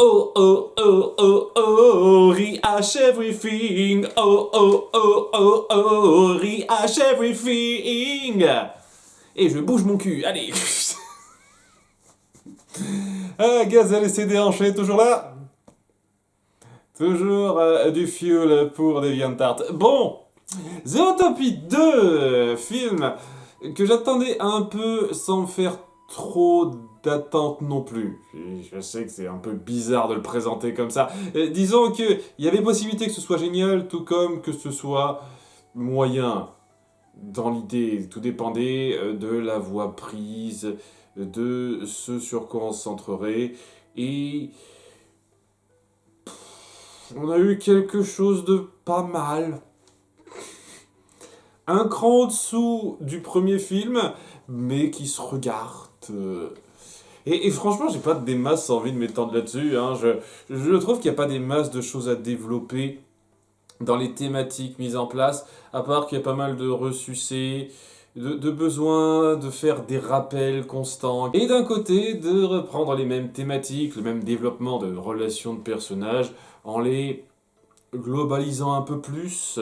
Oh oh oh oh oh, rehash everything. Oh oh oh oh oh, rehash everything. Et je bouge mon cul, allez. Ah, Gazelle et ses déhanchés, toujours là. Toujours du fuel pour DeviantArt. Bon, Zootopie 2, film que j'attendais un peu sans me faire trop d'attente non plus. Je sais que c'est un peu bizarre de le présenter comme ça. Disons qu'il y avait possibilité que ce soit génial, tout comme que ce soit moyen. Dans l'idée, tout dépendait de la voie prise, de ce sur quoi on se centrerait. Et on a eu quelque chose de pas mal. Un cran au-dessous du premier film, mais qui se regarde. Et franchement, j'ai pas des masses envie de m'étendre là-dessus. Hein. Je trouve qu'il n'y a pas des masses de choses à développer dans les thématiques mises en place, à part qu'il y a pas mal de ressucés, de besoin de faire des rappels constants. Et d'un côté, de reprendre les mêmes thématiques, le même développement de relations de personnages, en les globalisant un peu plus.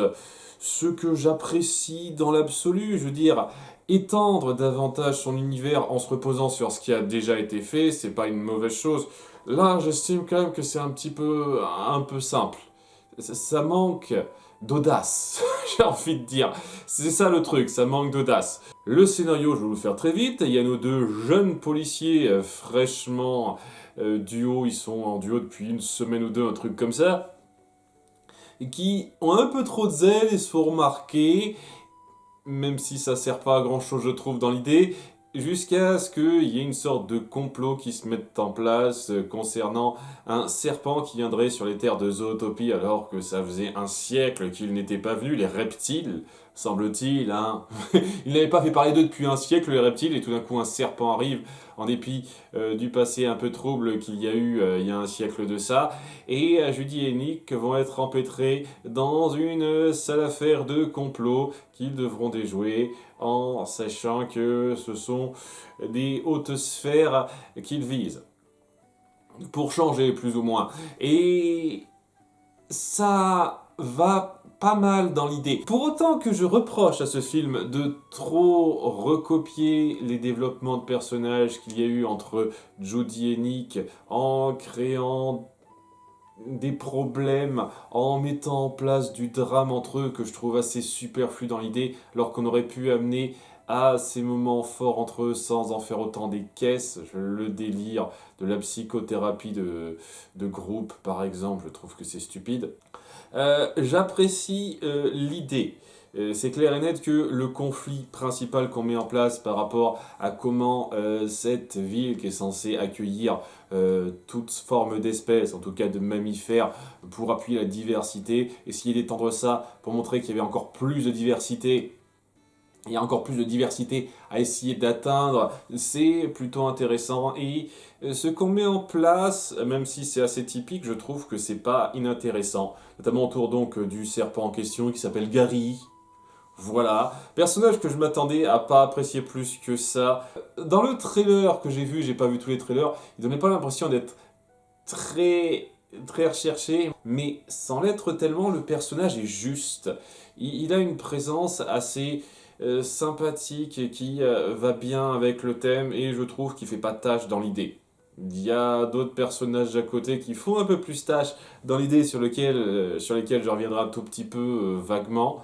Ce que j'apprécie dans l'absolu, je veux dire, étendre davantage son univers en se reposant sur ce qui a déjà été fait, c'est pas une mauvaise chose. Là, j'estime quand même que c'est un peu simple. Ça manque d'audace, j'ai envie de dire. C'est ça le truc, ça manque d'audace. Le scénario, je vais vous le faire très vite. Il y a nos deux jeunes policiers fraîchement duo, ils sont en duo depuis une semaine ou deux, un truc comme ça, qui ont un peu trop de zèle et se font remarquer, même si ça sert pas à grand chose je trouve dans l'idée, jusqu'à ce qu'il y ait une sorte de complot qui se mette en place concernant un serpent qui viendrait sur les terres de Zootopie alors que ça faisait un siècle qu'il n'était pas venu, les reptiles, semble-t-il, hein. Ils n'avaient pas fait parler d'eux depuis un siècle, les reptiles, et tout d'un coup un serpent arrive, en dépit du passé un peu trouble qu'il y a eu il y a un siècle de ça, et Judy et Nick vont être empêtrés dans une sale affaire de complot qu'ils devront déjouer en sachant que ce sont des hautes sphères qu'ils visent. Pour changer plus ou moins. Et ça va pas mal dans l'idée. Pour autant que je reproche à ce film de trop recopier les développements de personnages qu'il y a eu entre Jodie et Nick en créant des problèmes, en mettant en place du drame entre eux que je trouve assez superflu dans l'idée, alors qu'on aurait pu amener à ces moments forts entre eux sans en faire autant des caisses. Le délire de la psychothérapie de groupe, par exemple, je trouve que c'est stupide. J'apprécie l'idée. C'est clair et net que le conflit principal qu'on met en place par rapport à comment cette ville qui est censée accueillir toute forme d'espèces, en tout cas de mammifères, pour appuyer la diversité, essayer d'étendre ça pour montrer qu'il y avait encore plus de diversité. Il y a encore plus de diversité à essayer d'atteindre, c'est plutôt intéressant. Et ce qu'on met en place, même si c'est assez typique, je trouve que c'est pas inintéressant. Notamment autour donc du serpent en question qui s'appelle Gary. Voilà, personnage que je m'attendais à pas apprécier plus que ça. Dans le trailer que j'ai vu, j'ai pas vu tous les trailers, il donnait pas l'impression d'être très recherché, mais sans l'être tellement, le personnage est juste. Il a une présence assez sympathique et qui va bien avec le thème et je trouve qu'il fait pas tâche dans l'idée. Il y a d'autres personnages à côté qui font un peu plus tâche dans l'idée sur lesquels je reviendrai un tout petit peu vaguement.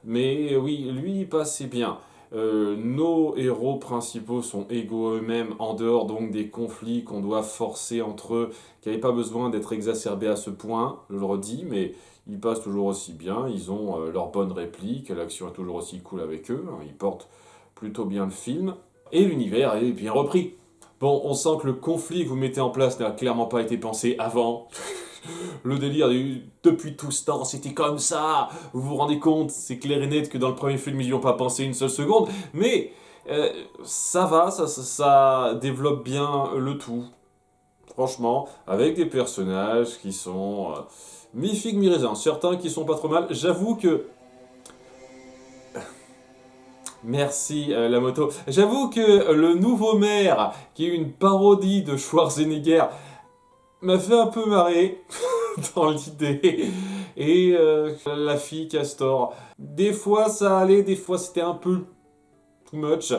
Mais oui, lui, il passait bien. Nos héros principaux sont égaux eux-mêmes, en dehors donc des conflits qu'on doit forcer entre eux, qui n'avaient pas besoin d'être exacerbés à ce point, je le redis, mais ils passent toujours aussi bien, ils ont leurs bonnes répliques, l'action est toujours aussi cool avec eux, hein, ils portent plutôt bien le film, et l'univers est bien repris. Bon, on sent que le conflit que vous mettez en place n'a clairement pas été pensé avant. Le délire depuis tout ce temps, c'était comme ça. Vous vous rendez compte, c'est clair et net que dans le premier film, ils n'y ont pas pensé une seule seconde. Mais ça va, ça développe bien le tout. Franchement, avec des personnages qui sont mi-figue, mi-raisin. Certains qui sont pas trop mal. J'avoue que... Merci la moto. J'avoue que le nouveau maire, qui est une parodie de Schwarzenegger, m'a fait un peu marrer dans l'idée. Et la fille Castor. Des fois ça allait, des fois c'était un peu too much.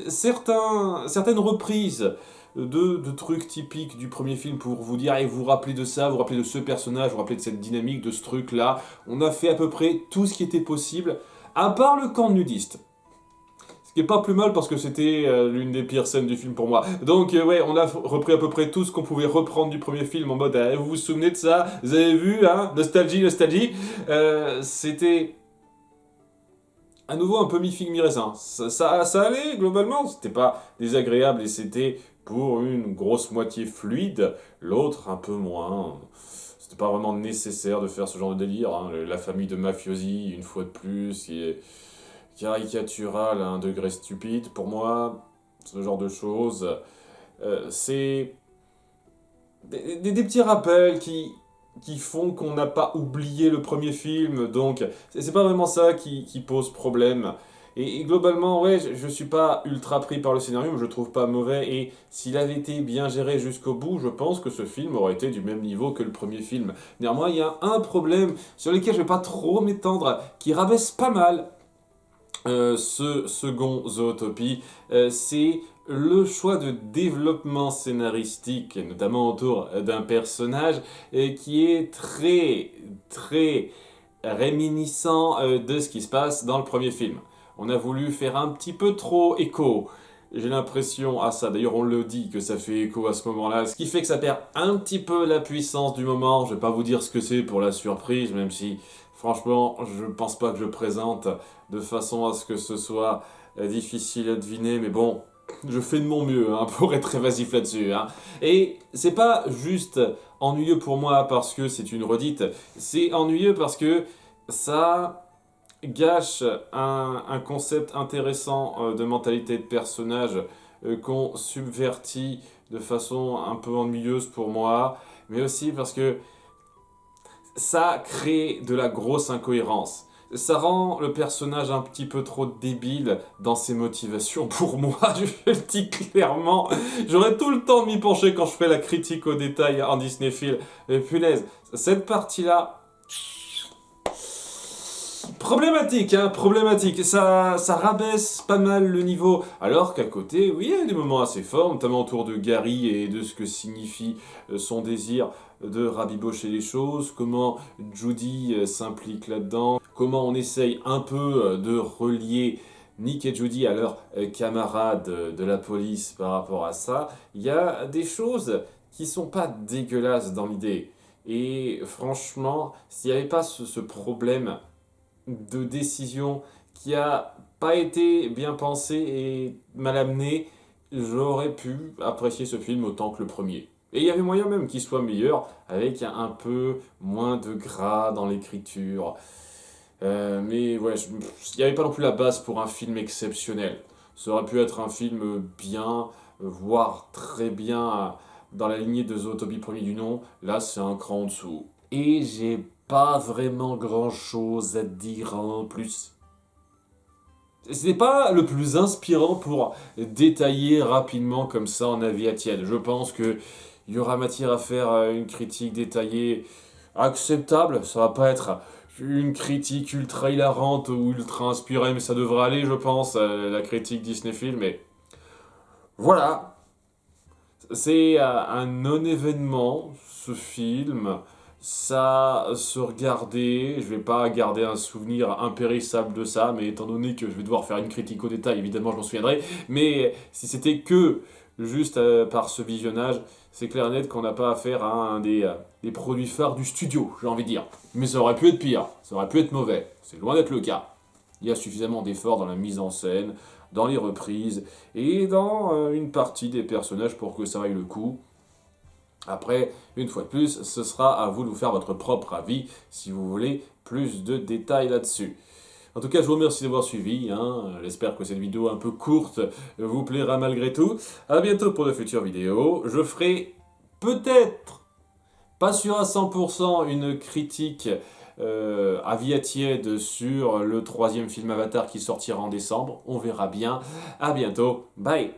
Certaines reprises de trucs typiques du premier film pour vous dire, et vous vous rappelez de ça, vous vous rappelez de ce personnage, vous vous rappelez de cette dynamique, de ce truc-là. On a fait à peu près tout ce qui était possible, à part le camp nudiste. Ce qui est pas plus mal parce que c'était l'une des pires scènes du film pour moi. Donc ouais, on a repris à peu près tout ce qu'on pouvait reprendre du premier film en mode vous vous souvenez de ça? Vous avez vu, hein? Nostalgie, nostalgie. C'était à nouveau un peu mi-figue mi-raisin. Ça allait globalement, c'était pas désagréable et c'était pour une grosse moitié fluide, l'autre un peu moins. C'était pas vraiment nécessaire de faire ce genre de délire, hein. La famille de mafiosi, une fois de plus, qui est caricatural à un degré stupide. Pour moi, ce genre de choses, c'est des petits rappels qui font qu'on n'a pas oublié le premier film, donc c'est pas vraiment ça qui pose problème. Et globalement, ouais, je suis pas ultra pris par le scénario, mais je le trouve pas mauvais, et s'il avait été bien géré jusqu'au bout, je pense que ce film aurait été du même niveau que le premier film. Néanmoins, il y a un problème sur lequel je vais pas trop m'étendre, qui rabaisse pas mal ce second Zootopie, c'est le choix de développement scénaristique, notamment autour d'un personnage qui est très réminiscent de ce qui se passe dans le premier film. On a voulu faire un petit peu trop écho. J'ai l'impression à ça, d'ailleurs on le dit que ça fait écho à ce moment-là, ce qui fait que ça perd un petit peu la puissance du moment. Je vais pas vous dire ce que c'est pour la surprise, même si franchement je pense pas que je présente de façon à ce que ce soit difficile à deviner, mais bon, je fais de mon mieux hein, pour être évasif là-dessus. Hein. Et c'est pas juste ennuyeux pour moi parce que c'est une redite, c'est ennuyeux parce que ça gâche un concept intéressant de mentalité de personnage qu'on subvertit de façon un peu ennuyeuse pour moi, mais aussi parce que ça crée de la grosse incohérence. Ça rend le personnage un petit peu trop débile dans ses motivations pour moi, je le dis clairement. J'aurais tout le temps de m'y pencher quand je fais la critique au détail en Disney Film. Mais punaise, cette partie-là, problématique, hein, problématique. Ça rabaisse pas mal le niveau. Alors qu'à côté, oui, il y a des moments assez forts, notamment autour de Gary et de ce que signifie son désir de rabibocher les choses, comment Judy s'implique là-dedans, comment on essaye un peu de relier Nick et Judy à leurs camarades de la police par rapport à ça. Il y a des choses qui sont pas dégueulasses dans l'idée. Et franchement, s'il n'y avait pas ce problème de décision qui a pas été bien pensé et mal amené, j'aurais pu apprécier ce film autant que le premier. Et il y avait moyen même qu'il soit meilleur, avec un peu moins de gras dans l'écriture. Mais ouais, il n'y avait pas non plus la base pour un film exceptionnel. Ça aurait pu être un film bien, voire très bien dans la lignée de Zootopie premier du nom. Là, c'est un cran en dessous. Et j'ai pas vraiment grand chose à dire en plus. Ce n'est pas le plus inspirant pour détailler rapidement comme ça en avis à tiède. Je pense que il y aura matière à faire une critique détaillée acceptable. Ça va pas être une critique ultra hilarante ou ultra inspirée, mais ça devrait aller, je pense, la critique Disney Film. Mais voilà, c'est un non-événement, ce film. Ça se regardait, je vais pas garder un souvenir impérissable de ça, mais étant donné que je vais devoir faire une critique au détail, évidemment je m'en souviendrai. Mais si c'était que juste par ce visionnage, c'est clair et net qu'on n'a pas affaire à un des produits phares du studio, j'ai envie de dire. Mais ça aurait pu être pire, ça aurait pu être mauvais, c'est loin d'être le cas. Il y a suffisamment d'efforts dans la mise en scène, dans les reprises et dans une partie des personnages pour que ça vaille le coup. Après, une fois de plus, ce sera à vous de vous faire votre propre avis si vous voulez plus de détails là-dessus. En tout cas, je vous remercie d'avoir suivi. J'espère que cette vidéo un peu courte vous plaira malgré tout. A bientôt pour de futures vidéos. Je ferai peut-être, pas sûr à 100%, une critique avis à tiède sur le troisième film Avatar qui sortira en décembre. On verra bien. A bientôt. Bye.